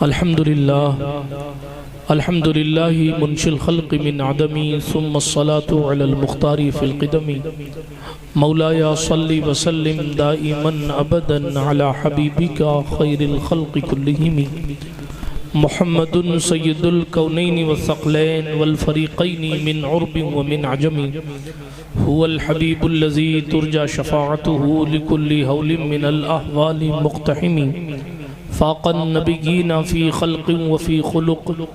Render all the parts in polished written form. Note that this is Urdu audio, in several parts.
الحمد لله منشي الخلق من عدم ثم الصلاة على المختار في القدم مولاي صل وسلم دائما أبدا على حبيبك خير الخلق كلهم محمد سيد الكونين والثقلين والفريقين من عرب ومن عجم هو الحبيب الذي ترجى شفاعته لكل هول من الأحوال مقتحم فاق النبيين في خلق وفي خلق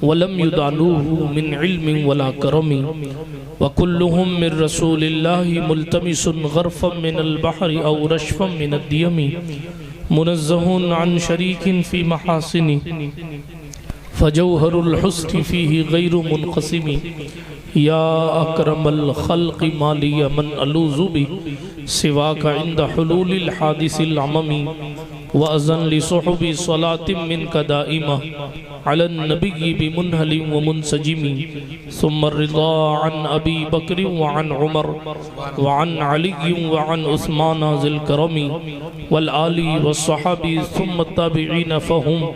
ولم يدعنوه من علم ولا كرم وكلهم من رسول الله ملتمس غرفا من البحر أو رشفا من الديم منزه عن شريك في محاسنه فجوهر الحسن فيه غير منقسم يا أكرم الخلق ما لي من ألوذ به سواك عند حلول الحادث العمم وأذن لصحب صلاة منك دائمة على النبي بمنهل ومنسجم ثم الرضا عن أبي بكر وعن عمر وعن علي وعن عثمان ذي الكرم والآل والصحابي ثم التابعين فهم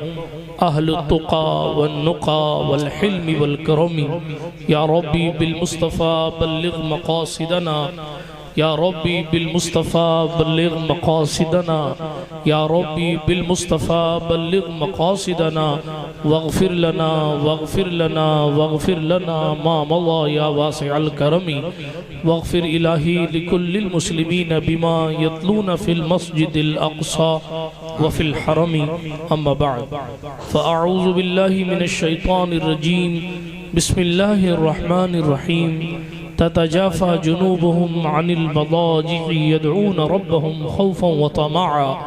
أهل التقى والنقى والحلم والكرم يا ربي بالمصطفى بلغ مقاصدنا يا ربي بالمصطفى بلغ مقاصدنا يا ربي بالمصطفى بلغ مقاصدنا واغفر لنا ما مضى يا واسع الكرم واغفر إلهي لكل المسلمين بما يتلون في المسجد الأقصى وفي الحرم أما بعد فأعوذ بالله من الشيطان الرجيم بسم الله الرحمن الرحيم تتجافى جنوبهم عن المضاجع يدعون ربهم خوفا وطمعا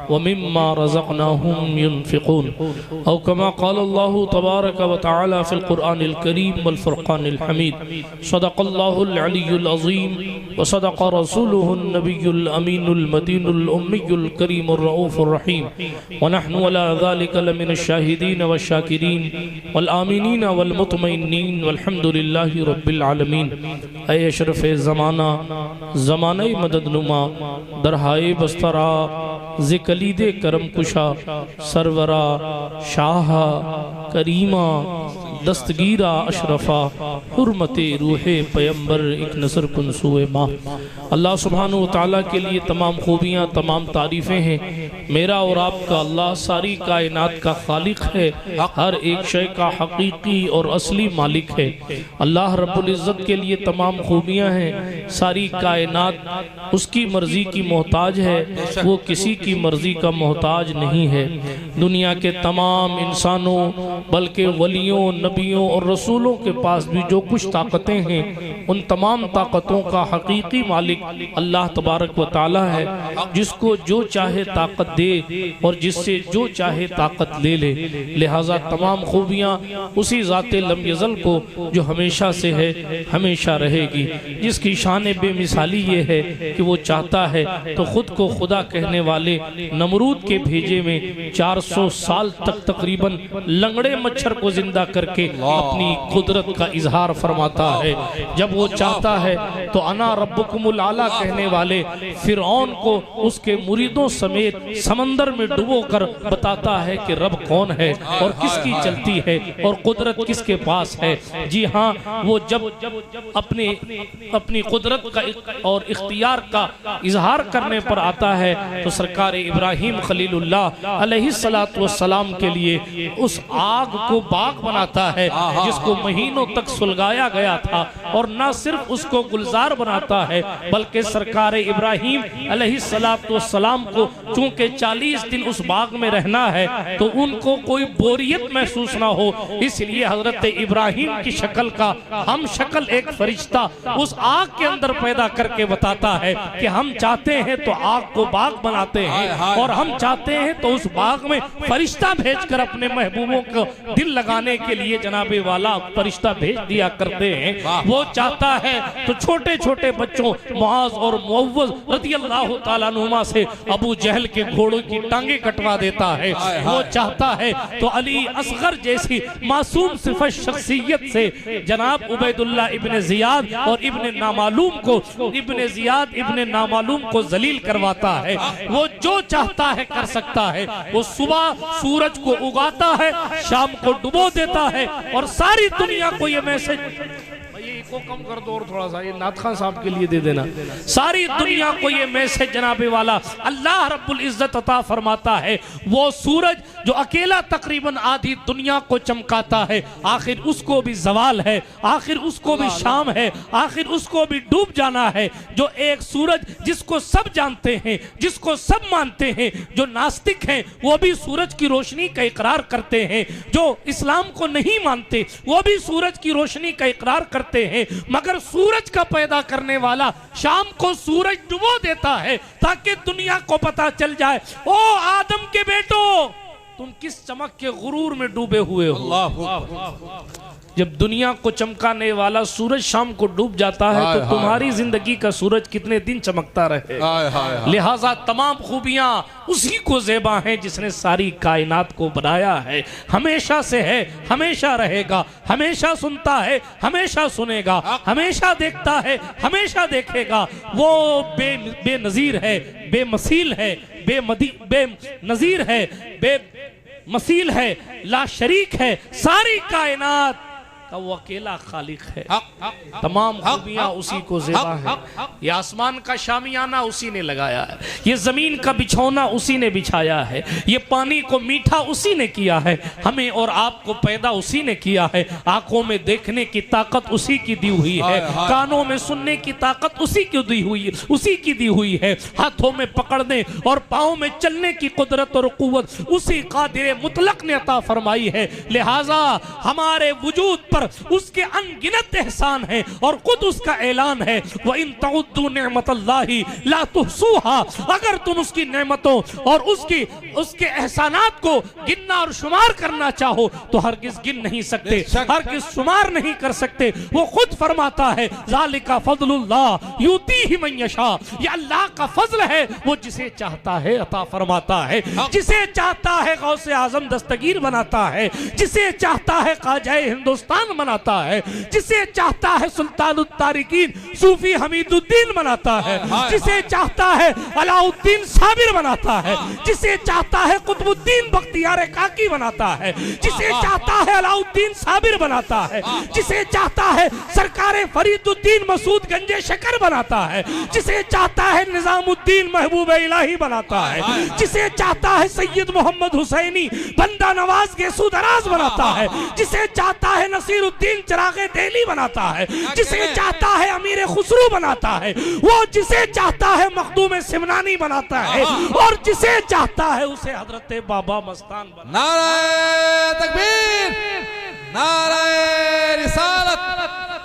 ومما رزقناهم ينفقون أو كما قال الله تبارك وتعالى في القرآن الكريم والفرقان الحميد صدق الله العلي العظيم وصدق رسوله النبي الأمين المدين الأمي الكريم الرؤوف الرحيم ونحن ولا ذلك لمن الشاهدين والشاكرين والآمنين والمطمئنين والحمد لله رب العالمین. اے اشرف زمانہ زمانہ مدد نما درہائے بسترا ذکلید کرم کشا سرورا شاہا کریمہ دستگیرہ اشرفہ حرمت روح پیمبر ایک نظر کن سوئے ماں. اللہ سبحانہ وتعالیٰ کے لیے تمام خوبیاں تمام تعریفیں ہیں. میرا اور آپ کا اللہ ساری کائنات کا خالق ہے, ہر ایک شے کا حقیقی اور اصلی مالک ہے. اللہ رب العزت کے لیے تمام خوبیاں ہیں, ساری کائنات اس کی مرضی کی محتاج ہے, وہ کسی کی مرضی کا محتاج نہیں ہے. دنیا کے تمام انسانوں بلکہ ولیوں نبیوں اور رسولوں کے پاس بھی جو کچھ طاقتیں ہیں ان تمام طاقتوں کا حقیقی مالک اللہ تبارک و تعالی ہے, جس کو جو چاہے طاقت دے اور جس سے جو چاہے طاقت لے لے. لہٰذا تمام خوبیاں اسی ذات لم یزل کو جو ہمیشہ سے ہے ہمیشہ رہے گی, جس کی شان بے مثالی یہ ہے کہ وہ چاہتا ہے تو خود کو خدا کہنے والے نمرود کے بھیجے میں 400 سال تک تقریباً لنگڑے مچھر کو زندہ کر کے اپنی قدرت کا اظہار فرماتا ہے. جب وہ چاہتا ہے تو انا ربکم العالی کہنے والے فرعون کو اس کے مریدوں سمیت سمندر میں ڈبو کر بتاتا ہے کہ رب کون ہے اور کس کی چلتی ہے اور قدرت کس کے پاس ہے. جی ہاں, وہ جب اپنی قدرت کا اور اختیار کا اظہار کرنے پر آتا ہے تو سرکار ابراہیم خلیل اللہ علیہ السلام کے لیے اس آگ کو باغ بناتا ہے جس کو مہینوں تک سلگایا گیا تھا, اور نہ صرف اس کو گلزار بناتا ہے بلکہ سرکار ابراہیم علیہ السلام کو چونکہ 40 دن اس باغ میں رہنا ہے تو ان کو کوئی بوریت محسوس نہ ہو, اس لیے حضرت ابراہیم کی شکل کا ہم شکل ایک فرشتہ اس آگ کے اندر پیدا کر کے بتاتا ہے کہ ہم چاہتے ہیں تو آگ کو باغ بناتے ہیں, اور ہم چاہتے ہیں تو اس باغ میں فرشتہ بھیج کر اپنے محبوبوں کو دل لگانے کے لیے جناب والا فرشتہ بھیج دیا کرتے ہیں. وہ چاہتے آتا ہے تو چھوٹے چھوٹے بچوں معاذ اور معوذ رضی اللہ تعالیٰ عنہما سے ابو جہل کے گھوڑوں کی ٹانگیں کٹوا دیتا ہے۔ وہ چاہتا ہے تو علی اصغر جیسی معصوم صفت شخصیت سے جناب عبیداللہ ابن زیاد اور ابن نامعلوم کو ذلیل کرواتا ہے۔ وہ جو چاہتا ہے کر سکتا ہے۔ وہ صبح سورج کو اگاتا ہے، شام کو ڈبو دیتا ہے، اور ساری دنیا کو یہ میسج، یہ کو کم کر دو اور تھوڑا سا یہ نعت خان صاحب کے لیے دے دینا، ساری دنیا کو یہ میسج جناب والا اللہ رب العزت عطا فرماتا ہے۔ وہ سورج جو اکیلا تقریباً آدھی دنیا کو چمکاتا ہے، آخر اس کو بھی زوال ہے، آخر اس کو بھی شام ہے، آخر اس کو بھی ڈوب جانا ہے۔ جو ایک سورج جس کو سب جانتے ہیں، جس کو سب مانتے ہیں، جو ناستک ہیں وہ بھی سورج کی روشنی کا اقرار کرتے ہیں، جو اسلام کو نہیں مانتے وہ بھی سورج کی روشنی کا اقرار کرتے ہیں، مگر سورج کا پیدا کرنے والا شام کو سورج ڈبو دیتا ہے تاکہ دنیا کو پتا چل جائے، او آدم کے بیٹو تم کس چمک کے غرور میں ڈوبے ہوئے ہو۔ جب دنیا کو چمکانے والا سورج شام کو ڈوب جاتا ہے تو تمہاری زندگی کا سورج کتنے دن چمکتا رہے۔ لہٰذا تمام خوبیاں اسی کو زیبا ہیں جس نے ساری کائنات کو بنایا ہے، ہمیشہ سے ہے، ہمیشہ رہے گا، ہمیشہ سنتا ہے، ہمیشہ سنے گا، ہمیشہ دیکھتا ہے، ہمیشہ دیکھے گا۔ وہ بے نظیر ہے، بے مثیل ہے، بے نظیر ہے، بے مثیل ہے، لا شریک ہے، ساری کائنات کا وہ اکیلا خالق ہے۔ تمام خوبیاں اسی کو زیبا ہیں۔ یہ آسمان کا شامیانہ اسی نے لگایا ہے، یہ زمین کا بچھونا اسی نے بچھایا ہے، یہ پانی کو میٹھا اسی نے کیا ہے، ہمیں اور آپ کو پیدا اسی نے کیا ہے۔ آنکھوں میں دیکھنے کی طاقت اسی کی دی ہوئی ہے، کانوں میں سننے کی طاقت اسی کی دی ہوئی ہے، ہاتھوں میں پکڑنے اور پاؤں میں چلنے کی قدرت اور قوت اسی قادر مطلق نے عطا فرمائی ہے۔ لہٰذا ہمارے وجود پر اس کے انگنت احسان ہے، اور خود اس کا اعلان ہے وَإِن تَعُدُّوا نِعْمَةَ اللَّهِ لَا تُحْصُوهَا۔ اگر تم اس کی نعمتوں اور اس کے احسانات کو گننا اور شمار کرنا چاہو تو ہرگز گن نہیں سکتے، ہرگز شمار نہیں کر سکتے۔ وہ خود فرماتا ہے ذَلِكَ فَضْلُ اللَّهِ يُؤْتِيهِ مَن يَشَاءُ، یہ اللہ کا فضل ہے، وہ جسے چاہتا ہے عطا فرماتا ہے، جسے چاہتا ہے غوث اعظم دستگیر بناتا ہے، جسے چاہتا ہے خواجہ ہندوستان مناتا ہے، جسے چاہتا ہے سلطان التارکین صوفی حمید الدین مناتا ہے، جسے چاہتا ہے علاء الدین صابر مناتا ہے، جسے چاہتا ہے قطب الدین بختیار کاکی بناتا ہے، جسے چاہتا ہے علاء الدین صابر بناتا ہے، جسے چاہتا ہے سرکار فرید الدین مسعود گنج شکر بناتا ہے، جسے چاہتا ہے نظام الدین محبوب الہی بناتا ہے، جسے چاہتا ہے سید محمد حسینی بندہ نواز گیسو دراز بناتا ہے، جسے چاہتا ہے نصیر الدین چراغ دہلی بناتا ہے، جسے چاہتا ہے امیر خسرو بناتا ہے، وہ جسے چاہتا ہے مخدوم سمنانی بناتا ہے، اور جسے چاہتا ہے اسے حضرت بابا مستان بناتا ہے۔ نعرہ تکبیر، نعرہ رسالت،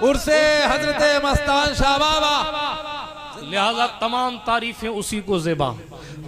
عرس حضرت مستان شاہ بابا۔ لہذا تمام تعریفیں اسی کو زیبا۔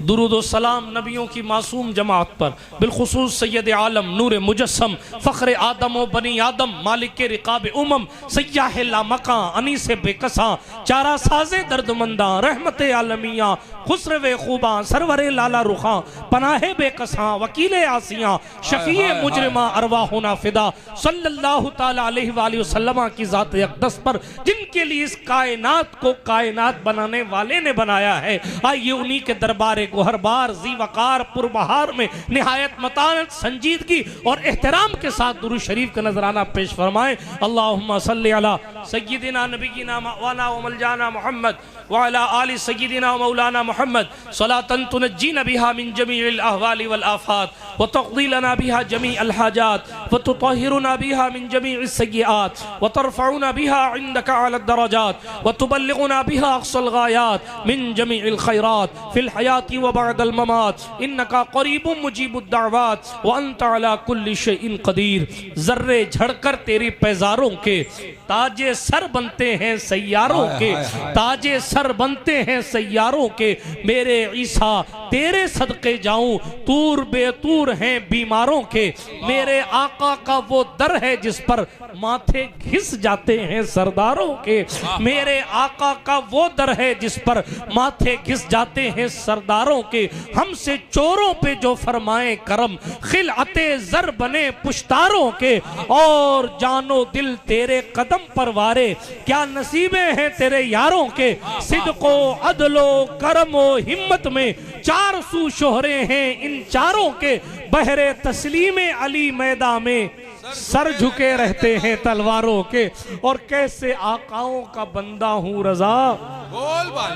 درود و سلام نبیوں کی معصوم جماعت پر، بالخصوص سید عالم نور مجسم فخر آدم و بنی آدم مالک رقاب امم سیاح لامکاں انیس بے کساں چارہ ساز درد منداں رحمت عالمیاں خسرو خوباں سرور لالا رخاں پناہ بے کساں وکیل آسیاں شفیع مجرماں ارواحنا فدا صلی اللہ تعالیٰ علیہ وآلہ وسلم کی ذات اقدس پر، جن کے لیے اس کائنات کو کائنات بنانے والے نے بنایا ہے۔ آئیے انہی کے دربار گوہر بار ذی وقار پربہار میں نہایت متانت سنجیدگی اور احترام کے ساتھ درود شریف کا نذرانہ پیش فرمائیں۔ اللہم صلی علی سیدنا نبینا وانا وملجانا محمد وعلى آل سيدنا ومولانا محمد صلاة تنجينا بها من جميع الأهوال والآفات وتقضي لنا بها جميع الحاجات وتطهرنا بها من جميع السيئات وترفعنا بها عندك على الدرجات وتبلغنا بها أقصى الغايات من جميع الخيرات في الحياة وبعد الممات إنك قريب مجيب الدعوات وأنت على كل شيء قدير۔ ذرے جھڑ کر تیری پیزاروں کے تاج سر بنتے ہیں سیاروں کے، تاج سر بنتے ہیں سیاروں کے، میرے عیسیٰ تیرے صدقے جاؤں، طور بے طور ہیں بیماروں کے، میرے آقا کا وہ در ہے جس پر ماتھے گھس جاتے ہیں سرداروں کے، میرے آقا کا وہ در ہے جس پر ماتھے گھس جاتے ہیں سرداروں کے، ہم سے چوروں پہ جو فرمائے کرم، خلعت زر بنے پشتاروں کے، اور جان و دل تیرے قدم پر وارے، کیا نصیبیں ہیں تیرے یاروں کے، صدق و عدل و کرم و ہمت میں چار سو شہرے ہیں ان چاروں کے، بحر تسلیم علی میدان میں سر جھکے رہتے ہیں تلواروں کے، اور کیسے آقاؤں کا بندہ ہوں رضا،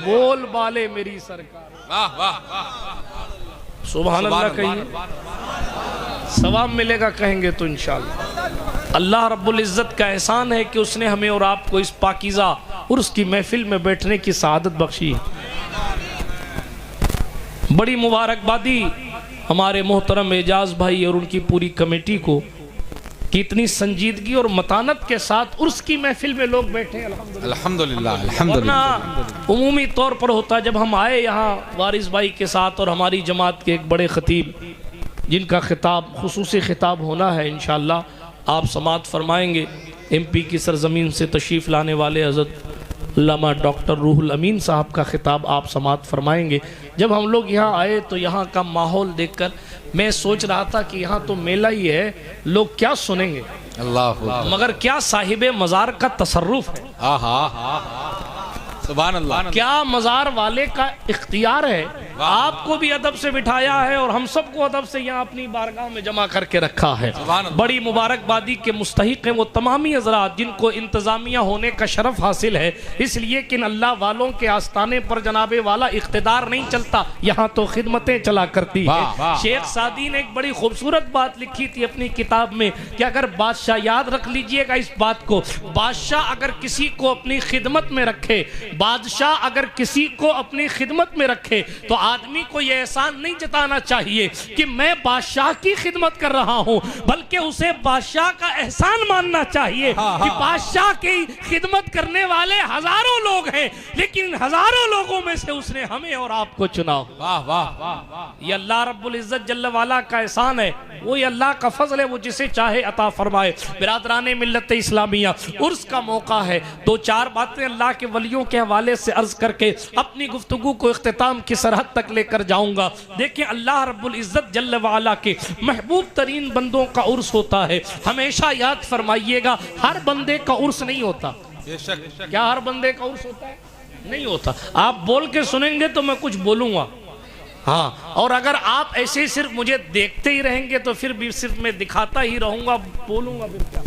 بول بالے میری سرکار، سبحان اللہ کہیے، ثواب ملے گا کہیں گے تو انشاءاللہ۔ اللہ رب العزت کا احسان ہے کہ اس نے ہمیں اور آپ کو اس پاکیزہ عرس کی محفل میں بیٹھنے کی سعادت بخشی ہے۔ بڑی مبارکبادی ہمارے محترم اعجاز بھائی اور ان کی پوری کمیٹی کو کہ اتنی سنجیدگی اور متانت کے ساتھ عرس کی محفل میں لوگ بیٹھے الحمدللہ۔ ورنہ عمومی طور پر ہوتا جب ہم آئے یہاں وارث بھائی کے ساتھ اور ہماری جماعت کے ایک بڑے خطیب جن کا خطاب خصوصی خطاب ہونا ہے انشاءاللہ، آپ سماعت فرمائیں گے، ایم پی کی سرزمین سے تشریف لانے والے حضرت علامہ ڈاکٹر روح الامین صاحب کا خطاب آپ سماعت فرمائیں گے۔ جب ہم لوگ یہاں آئے تو یہاں کا ماحول دیکھ کر میں سوچ رہا تھا کہ یہاں تو میلہ ہی ہے، لوگ کیا سنیں گے، مگر کیا صاحب مزار کا تصرف ہے، سبحان اللہ، کیا مزار والے کا اختیار ہے، آپ کو بھی ادب سے بٹھایا ہے اور ہم سب کو ادب سے یہاں اپنی بارگاہ میں جمع کر کے رکھا ہے۔ بڑی مبارکبادی کے مستحق ہیں وہ تمامی حضرات جن کو انتظامیہ ہونے کا شرف حاصل ہے، اس لیے کہ اللہ والوں کے آستانے پر جناب والا اقتدار نہیں چلتا، یہاں تو خدمتیں چلا کرتی ہے۔ شیخ سعدی نے ایک بڑی خوبصورت بات لکھی تھی اپنی کتاب میں کہ اگر بادشاہ، یاد رکھ لیجئے گا اس بات کو، بادشاہ اگر کسی کو اپنی خدمت میں رکھے، بادشاہ اگر کسی کو اپنی خدمت میں رکھے تو آدمی کو یہ احسان نہیں جتانا چاہیے کہ میں بادشاہ کی خدمت کر رہا ہوں، بلکہ اسے بادشاہ کا احسان ماننا چاہیے کہ بادشاہ کی خدمت کرنے والے ہزاروں لوگ ہیں لیکن ہزاروں لوگوں میں سے اس نے ہمیں اور آپ کو چنا۔ یہ اللہ رب العزت جل وعلا کا احسان ہے، وہی اللہ کا فضل ہے، وہ جسے چاہے عطا فرمائے۔ برادران ملت اسلامیہ، عرس کا موقع ہے، دو چار باتیں اللہ کے ولیوں کے حوالے سے عرض کر کے اپنی گفتگو کو اختتام کی سرحد تک لے کر جاؤں گا۔ دیکھیں اللہ رب العزت جل وعلا کے محبوب ترین بندوں کا عرس ہوتا ہے، ہمیشہ یاد فرمائیے گا، ہر بندے کا عرس نہیں ہوتا۔ کیا ہر بندے کا عرس ہوتا ہے؟ نہیں ہوتا۔ آپ بول کے سنیں گے تو میں کچھ بولوں گا، ہاں، اور اگر آپ ایسے صرف مجھے دیکھتے ہی رہیں گے تو پھر بھی صرف میں دکھاتا ہی رہوں گا، بولوں گا پھر کیا؟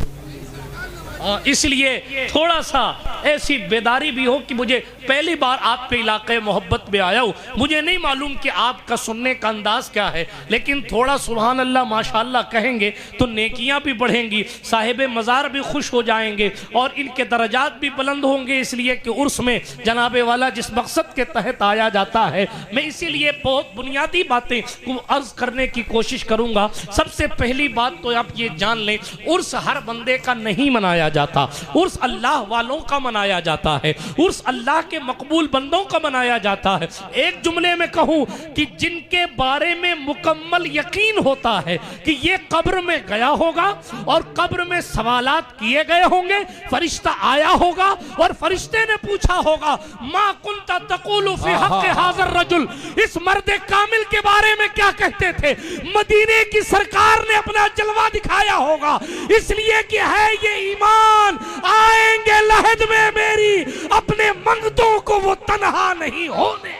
اس لیے تھوڑا سا ایسی بیداری بھی ہو کہ مجھے پہلی بار آپ کے علاقے محبت میں آیا ہوں، مجھے نہیں معلوم کہ آپ کا سننے کا انداز کیا ہے، لیکن تھوڑا سبحان اللہ ماشاءاللہ کہیں گے تو نیکیاں بھی بڑھیں گی، صاحب مزار بھی خوش ہو جائیں گے اور ان کے درجات بھی بلند ہوں گے، اس لیے کہ عرس میں جناب والا جس مقصد کے تحت آیا جاتا ہے۔ میں اسی لیے بہت بنیادی باتیں کو عرض کرنے کی کوشش کروں گا۔ سب سے پہلی بات تو آپ یہ جان لیں، عرس ہر بندے کا نہیں منایا جاتا، عرس اللہ والوں کا منایا جاتا ہے، عرس اللہ کے مقبول بندوں کا منایا جاتا ہے۔ ایک جملے میں کہوں کہ جن کے بارے میں مکمل یقین ہوتا ہے کہ یہ قبر میں گیا ہوگا اور قبر میں سوالات کیے گئے ہوں گے، فرشتہ آیا ہوگا اور فرشتے نے پوچھا ہوگا ما کنت تقول فی حق حاضر رجل، اس مرد کامل کے بارے میں کیا کہتے تھے، مدینے کی سرکار نے اپنا جلوہ دکھایا ہوگا، اس لیے کہ ہے یہ ایمان، آئیں گے لحد میں میری، اپنے منگتوں کو وہ تنہا نہیں ہونے،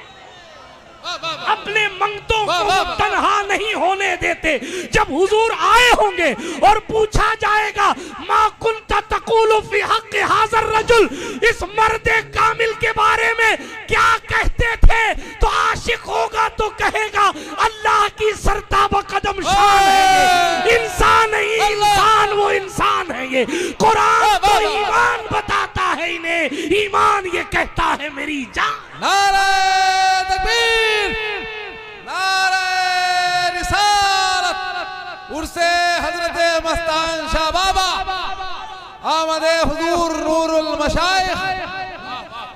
اپنے منگتوں کو وہ تنہا نہیں ہونے دیتے۔ جب حضور آئے ہوں گے اور پوچھا جائے گا ما کنت تقول فی حق حاضر رجل، اس مرد کامل کے بارے میں کیا کہتے تھے، تو عاشق ہوگا تو کہے گا اللہ کی سرتابہ قدم شان ہے یہ، انسان نہیں انسان، وہ انسان ہے یہ، قرآن تو ایمان بتاتا ہے انہیں، ایمان یہ کہتا ہے میری جان۔ نعرہ تکبیر، نعرہ رسالت، عرس حضرت مستان شاہ بابا، آمد حضور نور المشائخ۔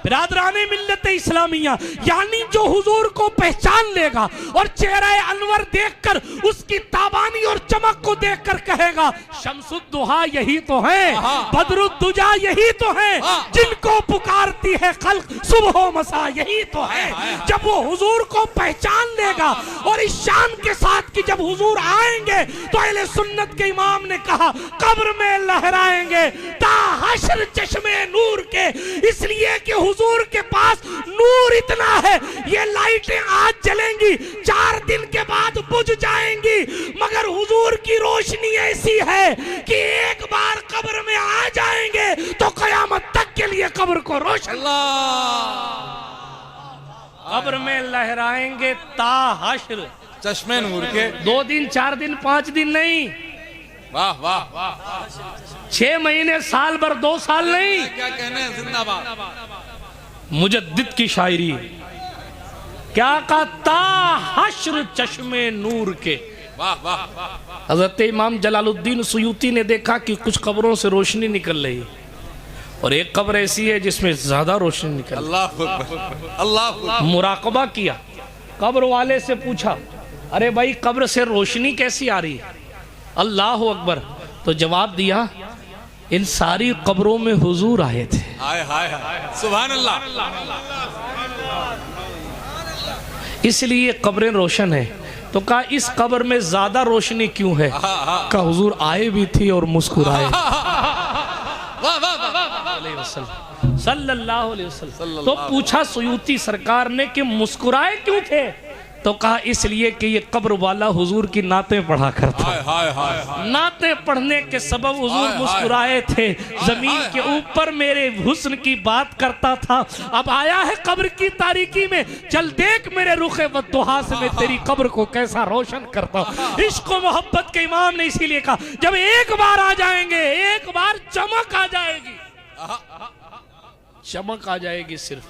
برادران ملت اسلامیہ، یعنی جو حضور کو پہچان لے گا اور چہرہ انور دیکھ کر اس کی تابانی اور چمک کو دیکھ کر کہے گا شمس الضحیٰ یہی تو ہیں، بدر الدجا یہی تو ہیں، جن کو پکارتی ہے خلق صبح و مساء یہی تو ہے۔ جب وہ حضور کو پہچان لے گا اور اس شان کے ساتھ کہ جب حضور آئیں گے تو اہل سنت کے امام نے کہا قبر میں لہرائیں گے تا حشر چشمے نور کے، اس لیے کہ حضور کے پاس نور اتنا ہے یہ لائٹیں آج جلیں گی 4 دن کے بعد بجھ جائیں گی، مگر حضور کی روشنی ایسی ہے کہ ایک بار قبر میں آ جائیں گے تو قیامت تک کے لیے قبر کو روشن، قبر میں لہرائیں گے تا حشر چشمے نور کے، 2 دن 4 دن 5 دن نہیں، واہ واہ واہ، 6 مہینے سال بھر 2 سال نہیں۔ کیا کہنے ہیں، زندہ باد۔ مجدد کی شاعری کیا کہا، تا حشر چشمے نور کے۔ واہ واہ، حضرت امام جلال الدین سیوطی نے دیکھا کہ کچھ قبروں سے روشنی نکل رہی اور ایک قبر ایسی ہے جس میں زیادہ روشنی نکل رہی۔ اللہ اکبر، اللہ اکبر۔ مراقبہ کیا، قبر والے سے پوچھا ارے بھائی قبر سے روشنی کیسی آ رہی ہے؟ اللہ اکبر، تو جواب دیا ان ساری قبروں میں حضور آئے تھے۔ ہائے ہائے ہائے، سبحان اللہ۔ اس لیے قبریں روشن ہیں۔ تو کہا اس قبر میں زیادہ روشنی کیوں ہے؟ کہا حضور آئے بھی تھی اور مسکرائے صلی اللہ علیہ وسلم۔ تو پوچھا سیوطی سرکار نے کہ مسکرائے کیوں تھے؟ تو کہا اس لیے کہ یہ قبر والا حضور کی نعتیں پڑھا کرتا، نعتیں پڑھنے کے سبب حضور مسکرائے تھے، زمین کے اوپر میرے حسن کی بات کرتا تھا، اب آیا ہے قبر کی تاریکی میں، چل دیکھ میرے رخ والضحیٰ سے میں تیری قبر کو کیسا روشن کرتا ہوں۔ عشق و محبت کے امام نے اسی لیے کہا جب ایک بار آ جائیں گے، ایک بار چمک آ جائے گی، چمک آ جائے گی صرف،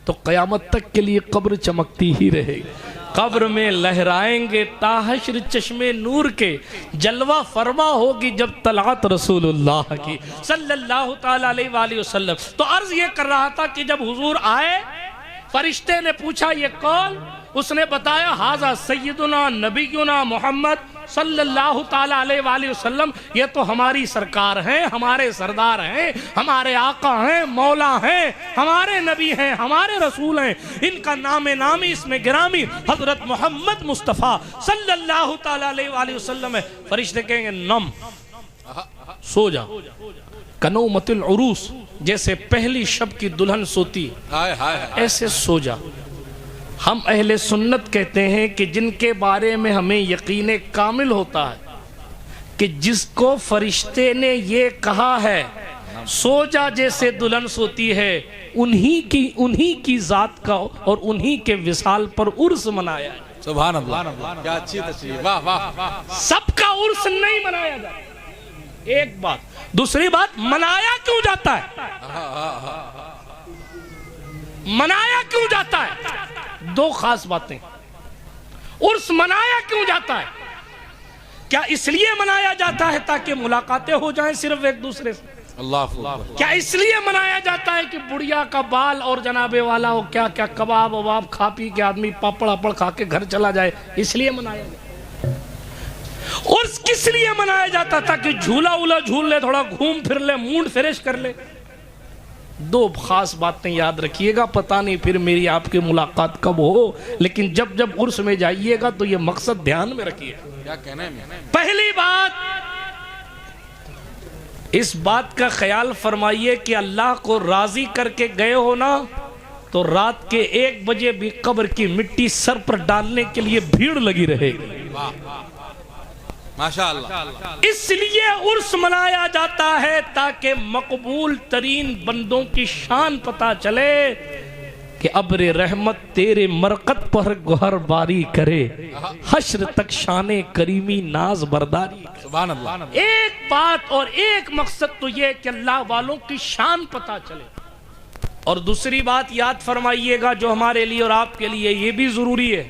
تو قیامت تک کے لیے قبر چمکتی ہی رہے گی۔ قبر میں لہرائیں گے تا حشر چشمے نور کے، جلوہ فرما ہوگی جب طلعت رسول اللہ کی صلی اللہ تعالیٰ علیہ وآلہ وسلم۔ تو عرض یہ کر رہا تھا کہ جب حضور آئے فرشتے نے پوچھا یہ کون؟ اس نے بتایا ھذا سیدنا نبینا محمد صلی اللہ تعالیٰ علیہ وآلہ وسلم، یہ تو ہماری سرکار ہیں، ہمارے سردار ہیں، ہمارے آقا ہیں، مولا ہیں، ہمارے نبی ہیں، ہمارے رسول ہیں، ان کا نام نامی اس میں گرامی حضرت محمد مصطفیٰ صلی اللہ تعالیٰ علیہ وآلہ وسلم ہے۔ فرشتے کہیں گے نم، سو جا، کنومت العروس، جیسے پہلی شب کی دلہن سوتی ایسے سو جا۔ ہم اہل سنت کہتے ہیں کہ جن کے بارے میں ہمیں یقین کامل ہوتا ہے کہ جس کو فرشتے نے یہ کہا ہے سو جا جیسے دلہن سوتی ہے، انہی کی ذات کا اور انہی کے وصال پر عرس منایا ہے۔ سبحان اللہ، کیا اچھی تشریح، واہ واہ۔ سب کا عرس نہیں منایا جاتا، ایک بات۔ دوسری بات، منایا کیوں جاتا ہے؟ منایا کیوں جاتا ہے؟ 2 خاص باتیں۔ عرس منایا کیوں جاتا ہے؟ کیا اس لیے منایا جاتا ہے تاکہ ملاقاتیں ہو جائیں صرف ایک دوسرے سے؟ اللہ، کیا اس لیے منایا جاتا ہے کہ بڑھیا کا بال اور جنابے والا ہو، کیا کیا کباب وباب کھا پی کے آدمی پاپڑ اپڑ کھا کے گھر چلا جائے، اس لیے منایا جاتا ہے؟ عرس کس لیے منایا جاتا تھا کہ جھولا اولا جھول لے، تھوڑا گھوم پھر لے، موڈ فریش کر لے۔ 2 خاص باتیں یاد رکھیے گا، پتہ نہیں پھر میری آپ کی ملاقات کب ہو، لیکن جب جب عرس میں جائیے گا تو یہ مقصد دھیان میں رکھیے۔ کیا کہنے میں؟ پہلی بات، اس بات کا خیال فرمائیے کہ اللہ کو راضی کر کے گئے ہو نا تو رات کے 1 بجے بھی قبر کی مٹی سر پر ڈالنے کے لیے بھیڑ لگی رہے گی۔ ماشاءاللہ۔ اس لیے عرس منایا جاتا ہے تاکہ مقبول ترین بندوں کی شان پتا چلے کہ ابر رحمت تیرے مرقد پر گوہر باری کرے، حشر تک شان کریمی ناز برداری۔ سبحان اللہ۔ ایک بات اور ایک مقصد تو یہ کہ اللہ والوں کی شان پتا چلے۔ اور دوسری بات یاد فرمائیے گا جو ہمارے لیے اور آپ کے لیے یہ بھی ضروری ہے،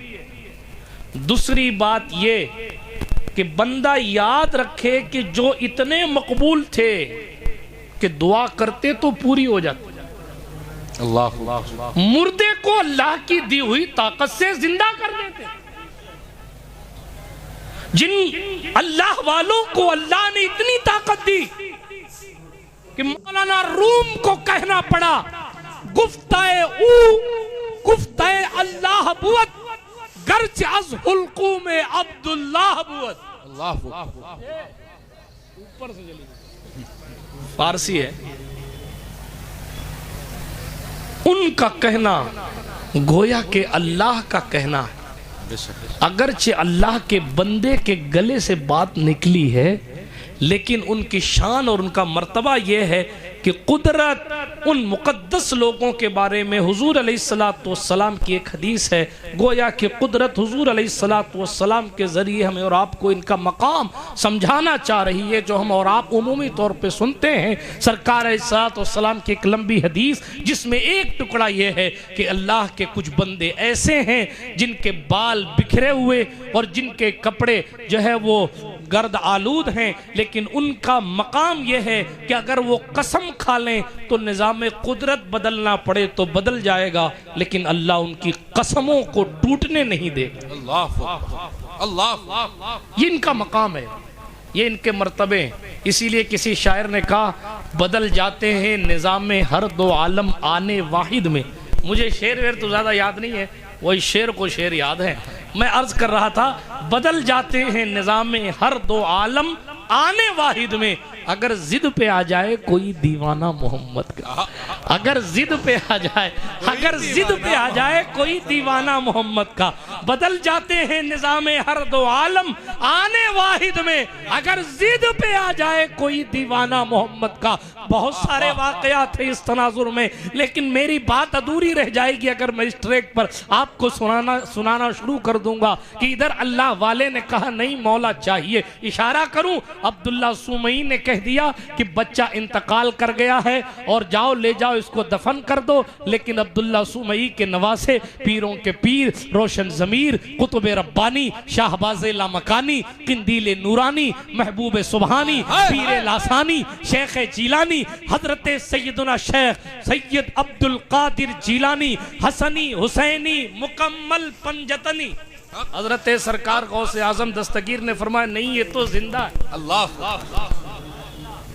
دوسری بات یہ کہ بندہ یاد رکھے کہ جو اتنے مقبول تھے کہ دعا کرتے تو پوری ہو جاتی، اللہ مردے کو اللہ کی دی ہوئی طاقت سے زندہ کر دیتے. جن اللہ والوں کو اللہ نے اتنی طاقت دی کہ مولانا روم کو کہنا پڑا گفتہ اللہ بود گرچہ از حلقوم عبداللہ بود. اوپر سے چلی فارسی ہے. ان کا کہنا گویا کہ اللہ کا کہنا ہے. اگرچہ اللہ کے بندے کے گلے سے بات نکلی ہے لیکن ان کی شان اور ان کا مرتبہ یہ ہے کہ قدرت ان مقدس لوگوں کے بارے میں حضور علیہ السلام کی ایک حدیث ہے. گویا کہ قدرت حضور علیہ السلام کے ذریعے ہمیں اور آپ کو ان کا مقام سمجھانا چاہ رہی ہے جو ہم اور آپ عمومی طور پہ سنتے ہیں. سرکار علیہ السلام کی ایک لمبی حدیث جس میں ایک ٹکڑا یہ ہے کہ اللہ کے کچھ بندے ایسے ہیں جن کے بال بکھرے ہوئے اور جن کے کپڑے جو ہے وہ گرد آلود ہیں لیکن ان کا مقام یہ ہے کہ اگر وہ قسم کھا لیں تو نظام قدرت بدلنا پڑے تو بدل جائے گا لیکن اللہ ان کی قسموں کو ٹوٹنے نہیں دے گا. یہ ان کا مقام ہے, یہ ان کے مرتبے. اسی لیے کسی شاعر نے کہا بدل جاتے ہیں نظام ہر دو عالم آنے واحد میں. مجھے شعر ویر تو زیادہ یاد نہیں ہے, وہی شعر کو شعر یاد ہے. میں عرض کر رہا تھا بدل جاتے ہیں نظام ہر دو عالم آنے واحد میں. اگر ضد پہ آ جائے کوئی دیوانہ محمد کا, اگر ضد پہ آ جائے کوئی دیوانہ محمد کا, بدل جاتے ہیں نظام ہر دو عالم آنے واحد میں. اگر ضد پہ آ جائے کوئی دیوانہ محمد کا. بہت سارے واقعات ہیں اس تناظر میں لیکن میری بات ادھوری رہ جائے گی اگر میں اس ٹریک پر آپ کو سنانا شروع کر دوں گا کہ ادھر اللہ والے نے کہا نہیں مولا چاہیے. اشارہ کروں, عبداللہ سومئی نے کہہ دیا کہ بچہ انتقال کر گیا ہے اور جاؤ لے جاؤ اس کو دفن کر دو, لیکن عبداللہ سومئی کے نواسے پیروں کے پیر روشن ضمیر قطب ربانی شاہباز لامکانی قندیل نورانی محبوب سبحانی پیر لاسانی شیخ جیلانی حضرت سیدنا شیخ سید عبد القادر جیلانی حسنی حسینی مکمل پنجتنی. حضرت سرکار غوث اعظم دستگیر نے فرمایا نہیں یہ تو زندہ ہے. اللہ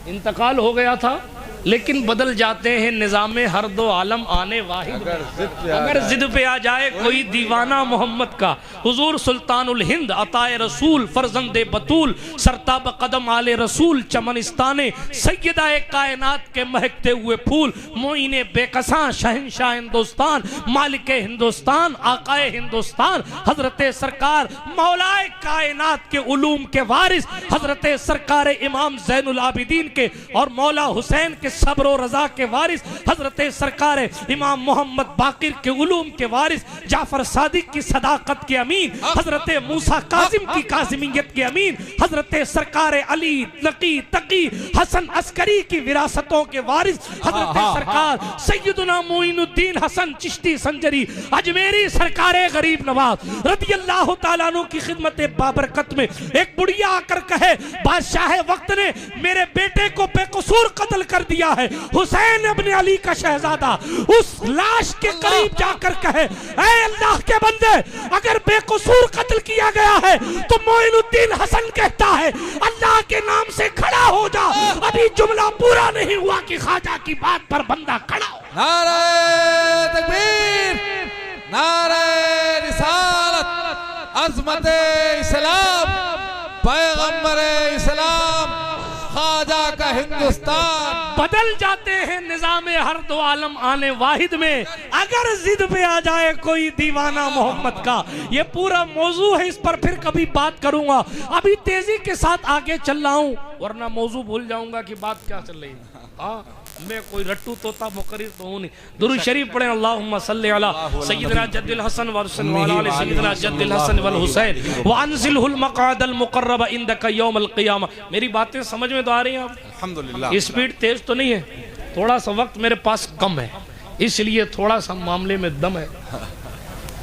انتقال ہو گیا تھا لیکن بدل جاتے ہیں نظام ہر دو عالم آنے واحد. اگر ضد پہ آ جائے کوئی دیوانہ محمد کا. حضور سلطان الہند عطائے رسول فرزند بطول سرتاب قدم آل رسول چمنستان سیدہ کائنات کے مہکتے ہوئے پھول معین بے کساں شہنشاہ ہندوستان مالک ہندوستان آقائے ہندوستان حضرت سرکار مولائے کائنات کے علوم کے وارث حضرت سرکار امام زین العابدین کے اور مولا حسین کے صبر و رضا کے وارث حضرت سرکار امام محمد باقر کے علوم کے وارث جعفر صادق کی صداقت کے امین حضرت موسیٰ کاظم کی کاظمیت کے امین حضرت سرکار علی نقی تقی حسن عسکری کی وراثتوں کے وارث حضرت سرکار سیدنا معین الدین حسن چشتی سنجری اجمیری سرکار غریب نواز رضی اللہ تعالیٰ عنہ کی خدمت بابرکت میں ایک بڑھیا آ کر کہے بادشاہ وقت نے میرے بیٹے کو بے قصور قتل کر دیا ہے. حسین ابن علی کا شہزادہ اس لاش کے قریب جا کر کہے اے اللہ کے بندے اگر بے قصور قتل کیا گیا ہے تو معین الدین حسن کہتا ہے اللہ کے نام سے کھڑا ہو جا. ابھی جملہ پورا نہیں ہوا کہ خواجہ کی بات پر بندہ کھڑا ہو. نعرہ تکبیر, نعرہ رسالت, عظمت اسلام, پیغمبر اسلام, خواجہ کا ہندوستان. بدل جاتے ہیں نظام ہر دو عالم آنے واحد میں اگر ضد پہ آ جائے کوئی دیوانہ محمد کا. یہ پورا موضوع ہے, اس پر پھر کبھی بات کروں گا. ابھی تیزی کے ساتھ آگے چل رہا ہوں ورنہ موضوع بھول جاؤں گا کہ بات کیا چل رہی ہے. ہاں میں کوئی رٹو توتا مقرر تو ہوں نہیں. درود شریف پڑھیں اللہم صلی علی سیدنا جد الحسن والحسین وعلی سیدنا جد الحسن والحسین وانزلہ المقعد المقرب عندک یوم القیامہ. میری باتیں سمجھ میں تو آ رہی ہیں آپ؟ الحمدللہ. اسپیڈ تیز تو نہیں ہے, تھوڑا سا وقت میرے پاس کم ہے اس لیے تھوڑا سا معاملے میں دم ہے,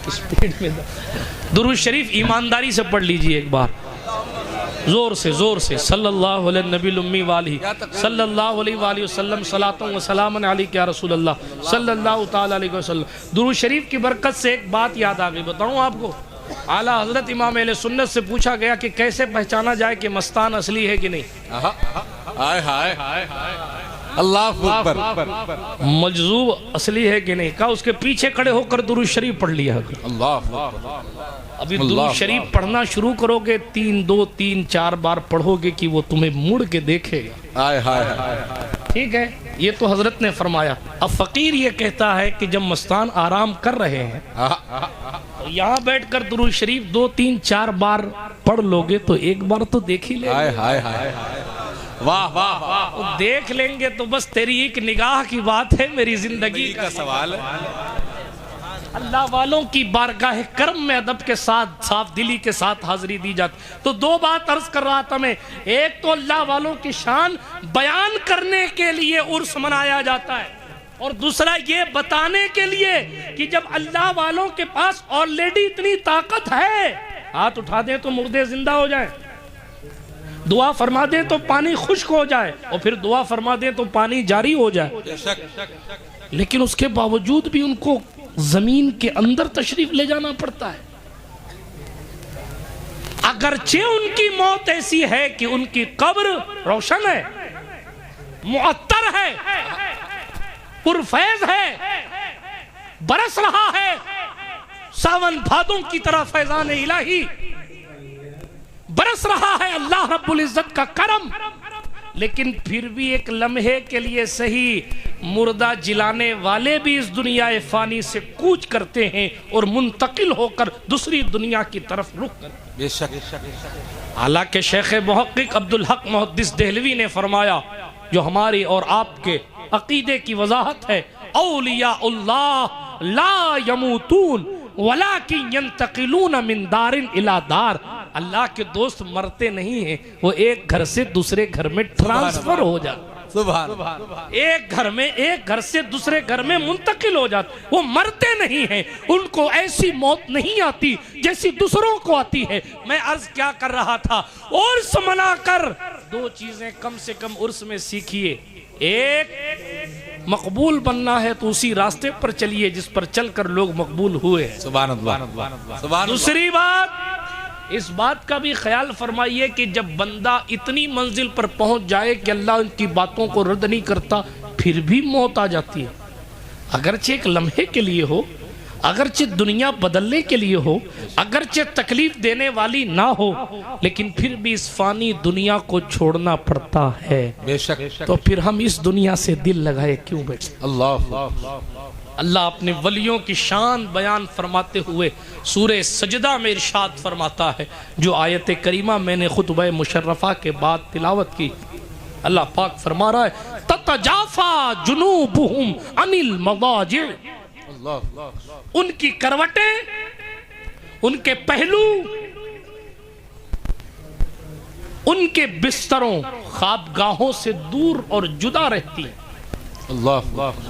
اسپیڈ میں دم. درود شریف ایمانداری سے پڑھ لیجئے ایک بار. زور سے صلی اللہ علیہ نبی الامی والی صلی اللہ علیہ وآلہ وسلم صلاۃ و سلام علیک یا رسول اللہ صلی اللہ تعالیٰ علیہ وسلم. درود شریف کی برکت سے ایک بات یاد آ گئی, بتاؤں آپ کو. اعلیٰ حضرت امام اہل سنت سے پوچھا گیا کہ کیسے پہچانا جائے کہ مستان اصلی ہے کہ نہیں, ہائے ہائے اللہ اکبر, مجذوب اصلی ہے کہ نہیں. کہا اس کے پیچھے کھڑے ہو کر درود شریف پڑھ لیا. اللہ ابھی درود شریف پڑھنا شروع کرو گے 2 3 4 بار پڑھو گے کہ وہ تمہیں مڑ کے دیکھے گا. ہائے ہائے, ٹھیک ہے, یہ تو حضرت نے فرمایا. اب فقیر یہ کہتا ہے کہ جب مستان آرام کر رہے ہیں تو یہاں بیٹھ کر درود شریف 2 3 4 بار پڑھ لو گے تو ایک بار تو دیکھ ہی لیں گے. ہائے ہائے ہائے, واہ واہ واہ, دیکھ لیں گے تو بس تیری ایک نگاہ کی بات ہے, میری زندگی کا سوال ہے. اللہ والوں کی بارگاہ کرم میں ادب کے ساتھ صاف دلی کے ساتھ حاضری دی جاتی. تو 2 بات عرض کر رہا تھا میں, ایک تو اللہ والوں کی شان بیان کرنے کے لیے عرس منایا جاتا ہے, اور دوسرا یہ بتانے کے لیے کہ جب اللہ والوں کے پاس آلریڈی اتنی طاقت ہے, ہاتھ اٹھا دیں تو مردے زندہ ہو جائیں, دعا فرما دیں تو پانی خشک ہو جائے, اور پھر دعا فرما دیں تو پانی جاری ہو جائے, لیکن اس کے باوجود بھی ان کو زمین کے اندر تشریف لے جانا پڑتا ہے. اگرچہ ان کی موت ایسی ہے کہ ان کی قبر روشن ہے, معطر ہے, پرفیض ہے, برس رہا ہے ساون بھادوں کی طرح فیضان الہی برس رہا ہے, اللہ رب العزت کا کرم, لیکن پھر بھی ایک لمحے کے لیے صحیح مردہ جلانے والے بھی اس دنیا فانی سے کوچ کرتے ہیں اور منتقل ہو کر دوسری دنیا کی طرف رخ کرتے ہیں. بے شک. حالانکہ شیخ محقق عبدالحق محدث دہلوی نے فرمایا, جو ہماری اور آپ کے عقیدے کی وضاحت ہے, اولیاء اللہ لا یموتون ولیکن ینتقلون من دار الی دار. اللہ کے دوست مرتے نہیں ہیں, وہ ایک گھر سے دوسرے گھر میں ٹرانسفر ہو جاتے, سبحان, ایک گھر سے دوسرے گھر میں منتقل ہو جاتے. وہ مرتے نہیں ہیں, ان کو ایسی موت نہیں آتی جیسی دوسروں کو آتی ہے. میں عرض کیا کر رہا تھا, عرس منا کر 2 چیزیں کم سے کم عرس میں سیکھیے. ایک, مقبول بننا ہے تو اسی راستے پر چلیے جس پر چل کر لوگ مقبول ہوئے. سبحان اللہ. دوسری بات, اس بات کا بھی خیال فرمائیے کہ جب بندہ اتنی منزل پر پہنچ جائے کہ اللہ ان کی باتوں کو رد نہیں کرتا, پھر بھی موت آ جاتی ہے, اگرچہ ایک لمحے کے لیے ہو, اگرچہ دنیا بدلنے کے لیے ہو, اگرچہ تکلیف دینے والی نہ ہو, لیکن پھر بھی اس فانی دنیا کو چھوڑنا پڑتا ہے. بے شک. تو پھر ہم اس دنیا سے دل لگائے کیوں بیٹھے؟ اللہ اپنے ولیوں کی شان بیان فرماتے ہوئے سورہ سجدہ میں ارشاد فرماتا ہے, جو آیت کریمہ میں نے خطبہ مشرفہ کے بعد تلاوت کی. اللہ پاک فرما رہا ہے, تتجافا جنوبہم عن المضاجع, ان کی کروٹیں, ان کے پہلو, ان کے بستروں خوابگاہوں سے دور اور جدا رہتی ہیں.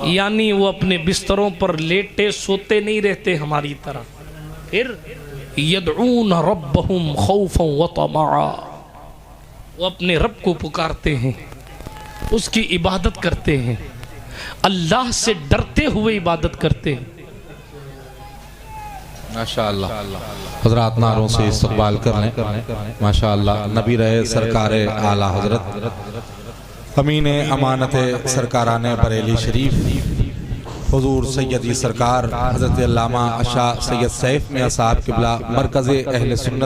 یعنی وہ اپنے بستروں پر لیٹے سوتے نہیں رہتے ہماری طرح. پھر یدعون ربہم خوفا وطمعا, وہ اپنے رب کو پکارتے ہیں, اس کی عبادت کرتے ہیں, اللہ سے ڈرتے ہوئے عبادت کرتے ہیں. ماشاءاللہ. حضرات نعروں سے استقبال کر لیں. ماشاءاللہ. نبی رہے سرکار اعلیٰ حضرت امین امانت سرکاران بریلی شریف حضور سیدی سرکار حضرت علامہ اشاہ سید سیف میاں صاحب قبلہ مرکز اہل سنت